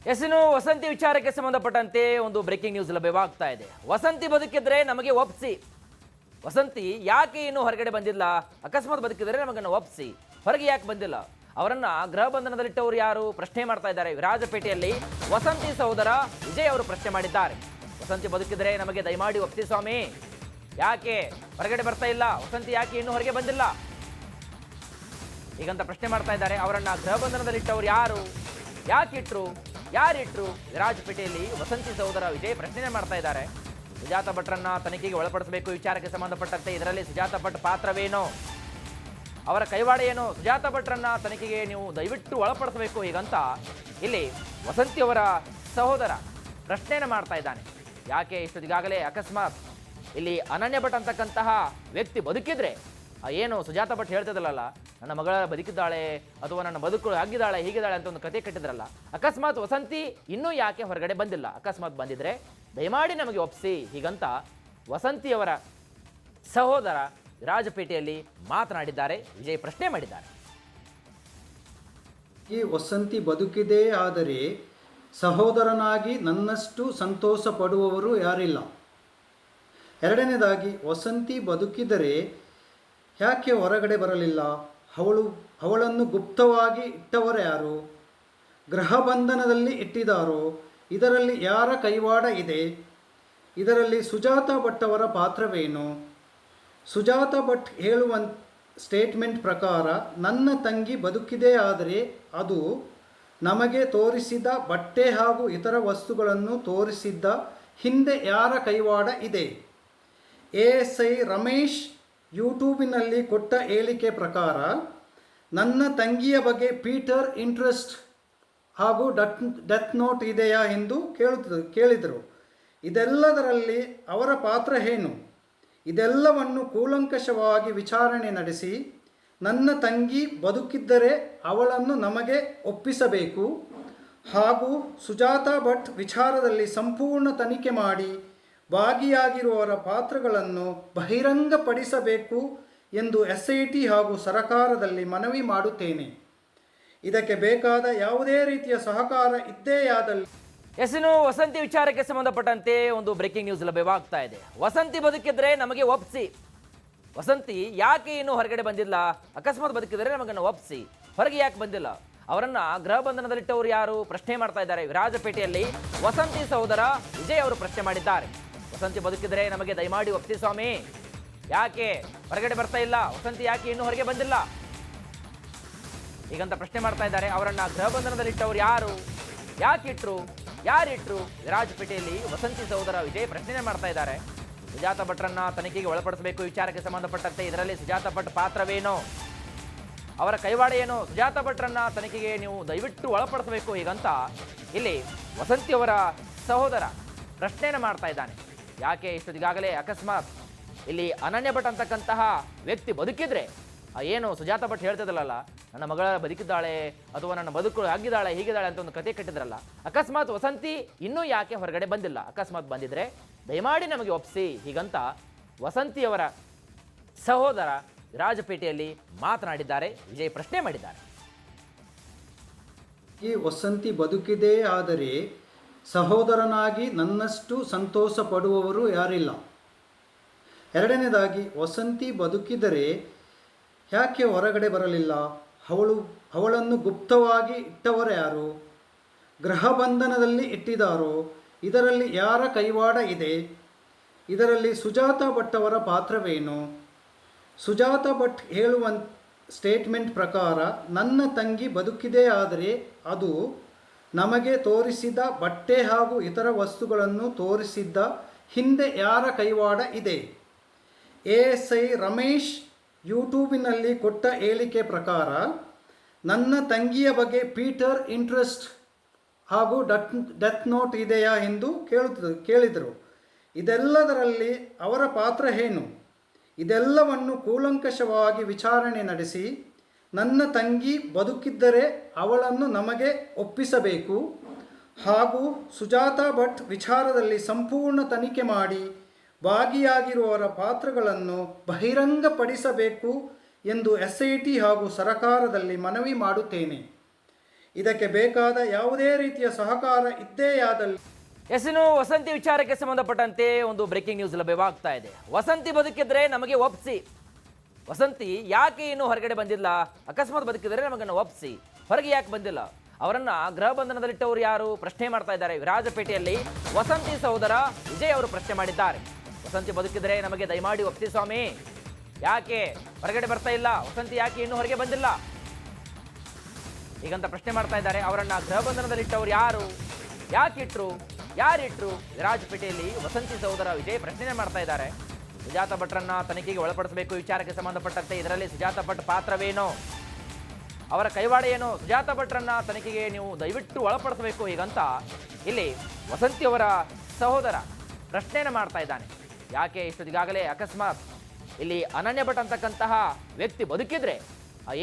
ಇನ್ನು ವಸಂತಿ ವಿಚಾರಕ್ಕೆ ಸಂಬಂಧಪಟ್ಟಂತೆ ಒಂದು ಬ್ರೇಕಿಂಗ್ ನ್ಯೂಸ್ ಲಭ್ಯವಾಗ್ತಾ ಇದೆ. ವಸಂತಿ ಬದುಕಿದ್ರೆ ನಮಗೆ ಒಪ್ಸಿ. ವಸಂತಿ ಯಾಕೆ ಇನ್ನೂ ಹೊರಗಡೆ ಬಂದಿಲ್ಲ? ಅಕಸ್ಮಾತ್ ಬದುಕಿದ್ರೆ ನಮಗನ್ನು ಒಪ್ಸಿ, ಹೊರಗೆ ಯಾಕೆ ಬಂದಿಲ್ಲ? ಅವರನ್ನ ಗೃಹ ಬಂಧನದಲ್ಲಿಟ್ಟವರು ಯಾರು ಪ್ರಶ್ನೆ ಮಾಡ್ತಾ ಇದ್ದಾರೆ. ವಿರಾಜಪೇಟೆಯಲ್ಲಿ ವಸಂತಿ ಸಹೋದರ ವಿಜಯ್ ಅವರು ಪ್ರಶ್ನೆ ಮಾಡಿದ್ದಾರೆ. ವಸಂತಿ ಬದುಕಿದ್ರೆ ನಮಗೆ ದಯಮಾಡಿ ಒಪ್ಸಿ ಸ್ವಾಮಿ, ಯಾಕೆ ಹೊರಗಡೆ ಬರ್ತಾ ಇಲ್ಲ? ವಸಂತಿ ಯಾಕೆ ಇನ್ನೂ ಹೊರಗೆ ಬಂದಿಲ್ಲ ಈಗಂತ ಪ್ರಶ್ನೆ ಮಾಡ್ತಾ ಇದ್ದಾರೆ. ಅವರನ್ನ ಗೃಹ ಬಂಧನದಲ್ಲಿಟ್ಟವರು ಯಾರು, ಯಾಕಿಟ್ರು, ಯಾರಿಟ್ರು? ವಿರಾಜಪೇಟೆಯಲ್ಲಿ ವಸಂತಿ ಸಹೋದರ ವಿಜಯ್ ಪ್ರಶ್ನೆ ಮಾಡ್ತಾ ಇದ್ದಾರೆ. ಸುಜಾತ ಭಟ್ರನ್ನ ತನಿಖೆಗೆ ಒಳಪಡಿಸಬೇಕು ವಿಚಾರಕ್ಕೆ ಸಂಬಂಧಪಟ್ಟಂತೆ ಇದರಲ್ಲಿ ಸುಜಾತ ಭಟ್ ಪಾತ್ರವೇನೋ, ಅವರ ಕೈವಾಡ ಏನು? ಸುಜಾತ ಭಟ್ರನ್ನ ತನಿಖೆಗೆ ನೀವು ದಯವಿಟ್ಟು ಒಳಪಡಿಸಬೇಕು ಹೀಗಂತ ಇಲ್ಲಿ ವಸಂತಿ ಅವರ ಸಹೋದರ ಪ್ರಶ್ನೆಯನ್ನು ಮಾಡ್ತಾ ಇದ್ದಾನೆ. ಯಾಕೆ ಇಷ್ಟೊತ್ತಿಗಾಗಲೇ ಅಕಸ್ಮಾತ್ ಇಲ್ಲಿ ಅನನ್ಯ ಭಟ್ ಅಂತಕ್ಕಂತಹ ವ್ಯಕ್ತಿ ಬದುಕಿದ್ರೆ ಏನು ಸುಜಾತ ಭಟ್ ಹೇಳ್ತಿದ್ದಲ್ಲ, ನನ್ನ ಮಗಳ ಬದುಕಿದ್ದಾಳೆ ಅಥವಾ ನನ್ನ ಬದುಕು ಆಗಿದ್ದಾಳೆ ಹೀಗಿದ್ದಾಳೆ ಅಂತ ಒಂದು ಕತೆ ಕಟ್ಟಿದ್ರಲ್ಲ. ಅಕಸ್ಮಾತ್ ವಸಂತಿ ಇನ್ನೂ ಯಾಕೆ ಹೊರಗಡೆ ಬಂದಿಲ್ಲ? ಅಕಸ್ಮಾತ್ ಬಂದಿದ್ರೆ ದಯಮಾಡಿ ನಮಗೆ ಒಪ್ಸಿ ಹೀಗಂತ ವಸಂತಿಯವರ ಸಹೋದರ ವಿರಾಜಪೇಟೆಯಲ್ಲಿ ಮಾತನಾಡಿದ್ದಾರೆ. ವಿಜಯ್ ಪ್ರಶ್ನೆ ಮಾಡಿದ್ದಾರೆ. ಈ ವಸಂತಿ ಬದುಕಿದೇ ಆದರೆ ಸಹೋದರನಾಗಿ ನನ್ನಷ್ಟು ಸಂತೋಷ ಪಡುವವರು ಯಾರಿಲ್ಲ. ಎರಡನೇದಾಗಿ ವಸಂತಿ ಬದುಕಿದರೆ ಯಾಕೆ ಹೊರಗಡೆ ಬರಲಿಲ್ಲ? ಅವಳನ್ನು ಗುಪ್ತವಾಗಿ ಇಟ್ಟವರು ಯಾರು? ಗೃಹ ಬಂಧನದಲ್ಲಿ ಇಟ್ಟಿದ್ದಾರೋ? ಇದರಲ್ಲಿ ಯಾರ ಕೈವಾಡ ಇದೆ? ಇದರಲ್ಲಿ ಸುಜಾತ ಭಟ್ ಅವರ ಪಾತ್ರವೇನು? ಸುಜಾತ ಭಟ್ ಹೇಳುವ ಸ್ಟೇಟ್ಮೆಂಟ್ ಪ್ರಕಾರ ನನ್ನ ತಂಗಿ ಬದುಕಿದೆ ಆದರೆ ಅದು ನಮಗೆ ತೋರಿಸಿದ ಬಟ್ಟೆ ಹಾಗೂ ಇತರ ವಸ್ತುಗಳನ್ನು ತೋರಿಸಿದ್ದ ಹಿಂದೆ ಯಾರ ಕೈವಾಡ ಇದೆ? ASI ರಮೇಶ್ ಯೂಟ್ಯೂಬಿನಲ್ಲಿ ಕೊಟ್ಟ ಹೇಳಿಕೆ ಪ್ರಕಾರ ನನ್ನ ತಂಗಿಯ ಬಗ್ಗೆ ಪೀಟರ್ ಇಂಟ್ರೆಸ್ಟ್ ಹಾಗೂ ಡೆತ್ ನೋಟ್ ಇದೆಯಾ ಎಂದು ಕೇಳಿದರು. ಇದೆಲ್ಲದರಲ್ಲಿ ಅವರ ಪಾತ್ರ ಏನು? ಇದೆಲ್ಲವನ್ನು ಕೂಲಂಕಷವಾಗಿ ವಿಚಾರಣೆ ನಡೆಸಿ ನನ್ನ ತಂಗಿ ಬದುಕಿದ್ದರೆ ಅವಳನ್ನು ನಮಗೆ ಒಪ್ಪಿಸಬೇಕು ಹಾಗೂ ಸುಜಾತ ಭಟ್ ವಿಚಾರದಲ್ಲಿ ಸಂಪೂರ್ಣ ತನಿಖೆ ಮಾಡಿ ಭಾಗಿಯಾಗಿರುವವರ ಪಾತ್ರಗಳನ್ನು ಬಹಿರಂಗಪಡಿಸಬೇಕು ಎಂದು SIT ಹಾಗೂ ಸರಕಾರದಲ್ಲಿ ಮನವಿ ಮಾಡುತ್ತೇನೆ. ಇದಕ್ಕೆ ಬೇಕಾದ ಯಾವುದೇ ರೀತಿಯ ಸಹಕಾರ ಇದ್ದೇ ಆದಲ್ಲಿ. ಇನ್ನು ವಸಂತಿ ವಿಚಾರಕ್ಕೆ ಸಂಬಂಧಪಟ್ಟಂತೆ ಒಂದು ಬ್ರೇಕಿಂಗ್ ನ್ಯೂಸ್ ಲಭ್ಯವಾಗ್ತಾ ಇದೆ. ವಸಂತಿ ಬದುಕಿದ್ರೆ ನಮಗೆ ಒಪ್ಸಿ. ವಸಂತಿ ಯಾಕೆ ಇನ್ನೂ ಹೊರಗಡೆ ಬಂದಿಲ್ಲ? ಅಕಸ್ಮಾತ್ ಬದುಕಿದ್ರೆ ನಮಗನ್ನು ಒಪ್ಸಿ, ಹೊರಗೆ ಯಾಕೆ ಬಂದಿಲ್ಲ? ಅವರನ್ನ ಗೃಹ ಬಂಧನದಲ್ಲಿಟ್ಟವರು ಯಾರು ಪ್ರಶ್ನೆ ಮಾಡ್ತಾ ಇದ್ದಾರೆ. ವಿರಾಜಪೇಟೆಯಲ್ಲಿ ವಸಂತಿ ಸಹೋದರ ವಿಜಯ್ ಅವರು ಪ್ರಶ್ನೆ ಮಾಡಿದ್ದಾರೆ. ವಸಂತಿ ಬದುಕಿದ್ರೆ ನಮಗೆ ದಯಮಾಡಿ ಒಪ್ಸಿ ಸ್ವಾಮಿ, ಯಾಕೆ ಹೊರಗಡೆ ಬರ್ತಾ ಇಲ್ಲ? ವಸಂತಿ ಯಾಕೆ ಇನ್ನೂ ಹೊರಗೆ ಬಂದಿಲ್ಲ ಈಗಂತ ಪ್ರಶ್ನೆ ಮಾಡ್ತಾ ಇದ್ದಾರೆ. ಅವರನ್ನ ಗೃಹ ಬಂಧನದಲ್ಲಿಟ್ಟವರು ಯಾರು, ಯಾಕಿಟ್ರು, ಯಾರಿಟ್ರು? ವಿರಾಜಪೇಟೆಯಲ್ಲಿ ವಸಂತಿ ಸಹೋದರ ವಿಜಯ್ ಪ್ರಶ್ನೆ ಮಾಡ್ತಾ ಇದ್ದಾರೆ. ಸುಜಾತ ಭಟ್ರನ್ನ ತನಿಖೆಗೆ ಒಳಪಡಿಸಬೇಕು ವಿಚಾರಕ್ಕೆ ಸಂಬಂಧಪಟ್ಟಂತೆ ಇದರಲ್ಲಿ ಸುಜಾತ ಭಟ್ ಪಾತ್ರವೇನೋ, ಅವರ ಕೈವಾಡ ಏನು? ಸುಜಾತ ಭಟ್ರನ್ನ ತನಿಖೆಗೆ ನೀವು ದಯವಿಟ್ಟು ಒಳಪಡಿಸಬೇಕು ಹೀಗಂತ ಇಲ್ಲಿ ವಸಂತಿಯವರ ಸಹೋದರ ಪ್ರಶ್ನೆಯನ್ನು ಮಾಡ್ತಾ ಇದ್ದಾನೆ. ಯಾಕೆ ಇಷ್ಟೊತ್ತಿಗಾಗಲೇ ಅಕಸ್ಮಾತ್ ಇಲ್ಲಿ ಅನನ್ಯ ಭಟ್ ಅಂತಕ್ಕಂತಹ ವ್ಯಕ್ತಿ ಬದುಕಿದ್ರೆ ಏನು ಸುಜಾತ ಭಟ್ ಹೇಳ್ತಿದ್ದಲ್ಲ, ನನ್ನ ಮಗಳ ಬದುಕಿದ್ದಾಳೆ ಅಥವಾ ನನ್ನ ಬದುಕು ಆಗಿದ್ದಾಳೆ ಹೀಗಿದ್ದಾಳೆ ಅಂತ ಒಂದು ಕತೆ ಕಟ್ಟಿದ್ರಲ್ಲ. ಅಕಸ್ಮಾತ್ ವಸಂತಿ ಇನ್ನೂ ಯಾಕೆ ಹೊರಗಡೆ ಬಂದಿಲ್ಲ? ಅಕಸ್ಮಾತ್ ಬಂದಿದ್ರೆ ದಯಮಾಡಿ ನಮಗೆ ಒಪ್ಸಿ ಹೀಗಂತ ವಸಂತಿಯವರ ಸಹೋದರ ವಿರಾಜಪೇಟೆಯಲ್ಲಿ ಮಾತನಾಡಿದ್ದಾರೆ. ವಿಜಯ್ ಪ್ರಶ್ನೆ ಮಾಡಿದ್ದಾರೆ. ಈ ವಸಂತಿ ಬದುಕಿದೇ ಆದರೆ ಸಹೋದರನಾಗಿ ನನ್ನಷ್ಟು ಸಂತೋಷ ಪಡುವವರು ಯಾರಿಲ್ಲ. ಎರಡನೇದಾಗಿ ವಸಂತಿ ಬದುಕಿದರೆ ಯಾಕೆ ಹೊರಗಡೆ ಬರಲಿಲ್ಲ? ಅವಳನ್ನು ಗುಪ್ತವಾಗಿ ಇಟ್ಟವರು ಯಾರು? ಗೃಹ ಬಂಧನದಲ್ಲಿ ಇಟ್ಟಿದ್ದಾರೋ? ಇದರಲ್ಲಿ ಯಾರ ಕೈವಾಡ ಇದೆ? ಇದರಲ್ಲಿ ಸುಜಾತ ಭಟ್ ಅವರ ಪಾತ್ರವೇನು? ಸುಜಾತ ಭಟ್ ಹೇಳುವ ಸ್ಟೇಟ್ಮೆಂಟ್ ಪ್ರಕಾರ ನನ್ನ ತಂಗಿ ಬದುಕಿದೆ ಆದರೆ ಅದು ನಮಗೆ ತೋರಿಸಿದ ಬಟ್ಟೆ ಹಾಗೂ ಇತರ ವಸ್ತುಗಳನ್ನು ತೋರಿಸಿದ್ದ ಹಿಂದೆ ಯಾರ ಕೈವಾಡ ಇದೆ? ASI ರಮೇಶ್ ಯೂಟ್ಯೂಬಿನಲ್ಲಿ ಕೊಟ್ಟ ಹೇಳಿಕೆ ಪ್ರಕಾರ ನನ್ನ ತಂಗಿಯ ಬಗ್ಗೆ ಪೀಟರ್ ಇಂಟ್ರೆಸ್ಟ್ ಹಾಗೂ ಡೆತ್ ನೋಟ್ ಇದೆಯಾ ಎಂದು ಕೇಳಿದರು. ಇದೆಲ್ಲದರಲ್ಲಿ ಅವರ ಪಾತ್ರ ಏನು? ಇದೆಲ್ಲವನ್ನು ಕೂಲಂಕಷವಾಗಿ ವಿಚಾರಣೆ ನಡೆಸಿ ನನ್ನ ತಂಗಿ ಬದುಕಿದ್ದರೆ ಅವಳನ್ನು ನಮಗೆ ಒಪ್ಪಿಸಬೇಕು ಹಾಗೂ ಸುಜಾತ ಭಟ್ ವಿಚಾರದಲ್ಲಿ ಸಂಪೂರ್ಣ ತನಿಖೆ ಮಾಡಿ ಭಾಗಿಯಾಗಿರುವವರ ಪಾತ್ರಗಳನ್ನು ಬಹಿರಂಗಪಡಿಸಬೇಕು ಎಂದು SIT ಹಾಗೂ ಸರಕಾರದಲ್ಲಿ ಮನವಿ ಮಾಡುತ್ತೇನೆ. ಇದಕ್ಕೆ ಬೇಕಾದ ಯಾವುದೇ ರೀತಿಯ ಸಹಕಾರ ಇದ್ದೇ ಆದಲ್ಲಿ ಇನ್ನು ವಸಂತಿ ವಿಚಾರಕ್ಕೆ ಸಂಬಂಧಪಟ್ಟಂತೆ ಒಂದು ಬ್ರೇಕಿಂಗ್ ನ್ಯೂಸ್ ಲಭ್ಯವಾಗ್ತಾ ಇದೆ. ವಸಂತಿ ಬದುಕಿದ್ರೆ ನಮಗೆ ಒಪ್ಸಿ. ವಸಂತಿ ಯಾಕೆ ಇನ್ನೂ ಹೊರಗಡೆ ಬಂದಿಲ್ಲ? ಅಕಸ್ಮಾತ್ ಬದುಕಿದ್ರೆ ನಮಗನ್ನು ಒಪ್ಸಿ, ಹೊರಗೆ ಯಾಕೆ ಬಂದಿಲ್ಲ? ಅವರನ್ನ ಗೃಹ ಬಂಧನದಲ್ಲಿಟ್ಟವರು ಯಾರು? ಪ್ರಶ್ನೆ ಮಾಡ್ತಾ ಇದ್ದಾರೆ. ವಿರಾಜಪೇಟೆಯಲ್ಲಿ ವಸಂತಿ ಸಹೋದರ ವಿಜಯ್ ಅವರು ಪ್ರಶ್ನೆ ಮಾಡಿದ್ದಾರೆ. ವಸಂತಿ ಬದುಕಿದ್ರೆ ನಮಗೆ ದಯಮಾಡಿ ಒಪ್ಸಿ ಸ್ವಾಮಿ, ಯಾಕೆ ಹೊರಗಡೆ ಬರ್ತಾ ಇಲ್ಲ? ವಸಂತಿ ಯಾಕೆ ಇನ್ನೂ ಹೊರಗೆ ಬಂದಿಲ್ಲ ಈಗಂತ ಪ್ರಶ್ನೆ ಮಾಡ್ತಾ ಇದ್ದಾರೆ. ಅವರನ್ನ ಗೃಹ ಬಂಧನದಲ್ಲಿಟ್ಟವರು ಯಾರು? ಯಾಕಿಟ್ರು? ಯಾರಿಟ್ರು? ವಿರಾಜಪೇಟೆಯಲ್ಲಿ ವಸಂತಿ ಸಹೋದರ ವಿಜಯ್ ಪ್ರಶ್ನೆ ಮಾಡ್ತಾ ಇದ್ದಾರೆ. ಸುಜಾತ ಭಟ್ರನ್ನ ತನಿಖೆಗೆ ಒಳಪಡಿಸಬೇಕು ವಿಚಾರಕ್ಕೆ ಸಂಬಂಧಪಟ್ಟಂತೆ ಇದರಲ್ಲಿ ಸುಜಾತ ಭಟ್ ಪಾತ್ರವೇನು, ಅವರ ಕೈವಾಡ ಏನು? ಸುಜಾತ ಭಟ್ರನ್ನ ತನಿಖೆಗೆ ನೀವು ದಯವಿಟ್ಟು ಒಳಪಡಿಸಬೇಕು ಹೀಗಂತ ಇಲ್ಲಿ ವಸಂತಿಯವರ ಸಹೋದರ ಪ್ರಶ್ನೆಯನ್ನು ಮಾಡ್ತಾ ಇದ್ದಾನೆ. ಯಾಕೆ ಇಷ್ಟೊತ್ತಿಗಾಗಲೇ ಅಕಸ್ಮಾತ್ ಇಲ್ಲಿ ಅನನ್ಯ ಭಟ್ ಅಂತಕ್ಕಂತಹ ವ್ಯಕ್ತಿ ಬದುಕಿದ್ರೆ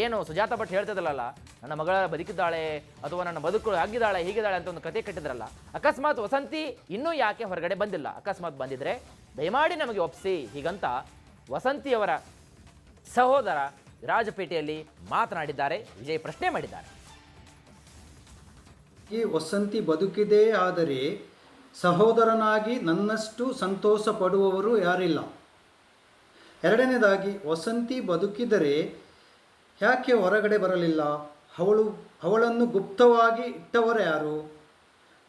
ಏನು ಸುಜಾತ ಭಟ್ ಹೇಳ್ತಿದ್ರಲ್ಲ, ನನ್ನ ಮಗಳ ಬದುಕಿದ್ದಾಳೆ ಅಥವಾ ನನ್ನ ಬದುಕು ಆಗಿದ್ದಾಳೆ ಹೀಗಿದ್ದಾಳೆ ಅಂತ ಒಂದು ಕತೆ ಕಟ್ಟಿದ್ರಲ್ಲ, ಅಕಸ್ಮಾತ್ ವಸಂತಿ ಇನ್ನೂ ಯಾಕೆ ಹೊರಗಡೆ ಬಂದಿಲ್ಲ? ಅಕಸ್ಮಾತ್ ಬಂದಿದ್ರೆ ದಯಮಾಡಿ ನಮಗೆ ಒಪ್ಸಿ ಹೀಗಂತ ವಸಂತಿಯವರ ಸಹೋದರ ವಿರಾಜಪೇಟೆಯಲ್ಲಿ ಮಾತನಾಡಿದ್ದಾರೆ. ವಿಜಯ್ ಪ್ರಶ್ನೆ ಮಾಡಿದ್ದಾರೆ. ಈ ವಸಂತಿ ಬದುಕಿದೇ ಆದರೆ ಸಹೋದರನಾಗಿ ನನ್ನಷ್ಟು ಸಂತೋಷ ಪಡುವವರು ಯಾರಿಲ್ಲ. ಎರಡನೇದಾಗಿ ವಸಂತಿ ಬದುಕಿದರೆ ಯಾಕೆ ಹೊರಗಡೆ ಬರಲಿಲ್ಲ? ಅವಳನ್ನು ಗುಪ್ತವಾಗಿ ಇಟ್ಟವರು ಯಾರು?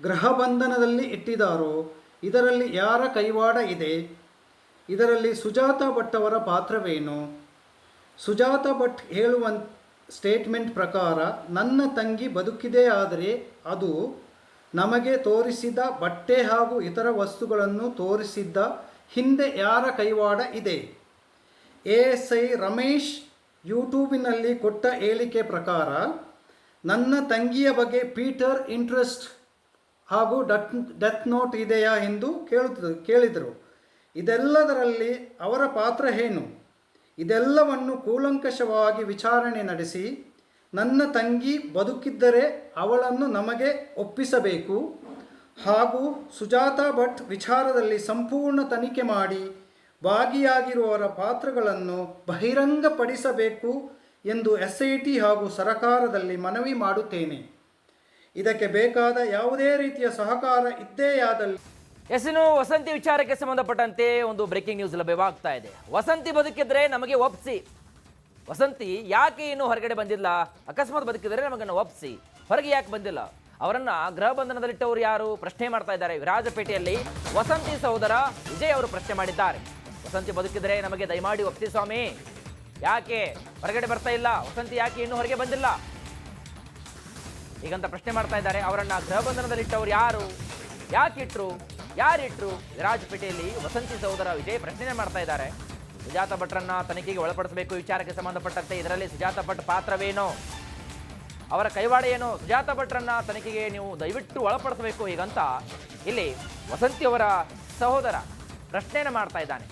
ಗೃಹ ಬಂಧನದಲ್ಲಿ ಇಟ್ಟಿದ್ದಾರೋ? ಇದರಲ್ಲಿ ಯಾರ ಕೈವಾಡ ಇದೆ? ಇದರಲ್ಲಿ ಸುಜಾತ ಭಟ್ ಅವರ ಪಾತ್ರವೇನು? ಸುಜಾತ ಭಟ್ ಹೇಳುವ ಸ್ಟೇಟ್ಮೆಂಟ್ ಪ್ರಕಾರ ನನ್ನ ತಂಗಿ ಬದುಕಿದೆ ಆದರೆ ಅದು ನಮಗೆ ತೋರಿಸಿದ ಬಟ್ಟೆ ಹಾಗೂ ಇತರ ವಸ್ತುಗಳನ್ನು ತೋರಿಸಿದ್ದ ಹಿಂದೆ ಯಾರ ಕೈವಾಡ ಇದೆ? ASI ರಮೇಶ್ ಯೂಟ್ಯೂಬಿನಲ್ಲಿ ಕೊಟ್ಟ ಹೇಳಿಕೆ ಪ್ರಕಾರ ನನ್ನ ತಂಗಿಯ ಬಗ್ಗೆ ಪೀಟರ್ ಇಂಟ್ರೆಸ್ಟ್ ಹಾಗೂ ಡೆತ್ ನೋಟ್ ಇದೆಯಾ ಎಂದು ಕೇಳಿದರು. ಇದೆಲ್ಲದರಲ್ಲಿ ಅವರ ಪಾತ್ರ ಏನು? ಇದೆಲ್ಲವನ್ನು ಕೂಲಂಕಷವಾಗಿ ವಿಚಾರಣೆ ನಡೆಸಿ ನನ್ನ ತಂಗಿ ಬದುಕಿದ್ದರೆ ಅವಳನ್ನು ನಮಗೆ ಒಪ್ಪಿಸಬೇಕು ಹಾಗೂ ಸುಜಾತ ಭಟ್ ವಿಚಾರದಲ್ಲಿ ಸಂಪೂರ್ಣ ತನಿಖೆ ಮಾಡಿ ಭಾಗಿಯಾಗಿರುವವರ ಪಾತ್ರಗಳನ್ನು ಬಹಿರಂಗಪಡಿಸಬೇಕು ಎಂದು SIT ಹಾಗೂ ಸರಕಾರದಲ್ಲಿ ಮನವಿ ಮಾಡುತ್ತೇನೆ. ಇದಕ್ಕೆ ಬೇಕಾದ ಯಾವುದೇ ರೀತಿಯ ಸಹಕಾರ ಇದ್ದೇ ಆದಲ್ಲಿ ಇನ್ನು ವಸಂತಿ ವಿಚಾರಕ್ಕೆ ಸಂಬಂಧಪಟ್ಟಂತೆ ಒಂದು ಬ್ರೇಕಿಂಗ್ ನ್ಯೂಸ್ ಲಭ್ಯವಾಗ್ತಾ ಇದೆ. ವಸಂತಿ ಬದುಕಿದ್ರೆ ನಮಗೆ ಒಪ್ಸಿ. ವಸಂತಿ ಯಾಕೆ ಇನ್ನೂ ಹೊರಗಡೆ ಬಂದಿಲ್ಲ? ಅಕಸ್ಮಾತ್ ಬದುಕಿದ್ರೆ ನಮಗನ್ನು ಒಪ್ಸಿ, ಹೊರಗೆ ಯಾಕೆ ಬಂದಿಲ್ಲ? ಅವರನ್ನ ಗೃಹ ಬಂಧನದಲ್ಲಿಟ್ಟವರು ಯಾರು? ಪ್ರಶ್ನೆ ಮಾಡ್ತಾ ಇದ್ದಾರೆ. ವಿರಾಜಪೇಟೆಯಲ್ಲಿ ವಸಂತಿ ಸಹೋದರ ವಿಜಯ್ ಅವರು ಪ್ರಶ್ನೆ ಮಾಡಿದ್ದಾರೆ. ವಸಂತಿ ಬದುಕಿದ್ರೆ ನಮಗೆ ದಯಮಾಡಿ ಒಪ್ಸಿ ಸ್ವಾಮಿ, ಯಾಕೆ ಹೊರಗಡೆ ಬರ್ತಾ ಇಲ್ಲ? ವಸಂತಿ ಯಾಕೆ ಇನ್ನೂ ಹೊರಗೆ ಬಂದಿಲ್ಲ ಈಗಂತ ಪ್ರಶ್ನೆ ಮಾಡ್ತಾ ಇದ್ದಾರೆ. ಅವರನ್ನ ಗೃಹ ಬಂಧನದಲ್ಲಿಟ್ಟವರು ಯಾರು? ಯಾಕಿಟ್ರು? ಯಾರಿಟ್ರು? ವಿರಾಜಪೇಟೆಯಲ್ಲಿ ವಸಂತಿ ಸಹೋದರ ವಿಜಯ್ ಪ್ರಶ್ನೆ ಮಾಡ್ತಾ ಇದ್ದಾರೆ. ಸುಜಾತ ಭಟ್ರನ್ನ ತನಿಖೆಗೆ ಒಳಪಡಿಸಬೇಕು ವಿಚಾರಕ್ಕೆ ಸಂಬಂಧಪಟ್ಟಂತೆ ಇದರಲ್ಲಿ ಸುಜಾತ ಭಟ್ ಪಾತ್ರವೇನು, ಅವರ ಕೈವಾಡ ಏನು? ಸುಜಾತ ಭಟ್ರನ್ನ ತನಿಖೆಗೆ ನೀವು ದಯವಿಟ್ಟು ಒಳಪಡಿಸಬೇಕು ಹೀಗಂತ ಇಲ್ಲಿ ವಸಂತಿಯವರ ಸಹೋದರ ಪ್ರಶ್ನೆಯನ್ನು ಮಾಡ್ತಾ ಇದ್ದಾನೆ.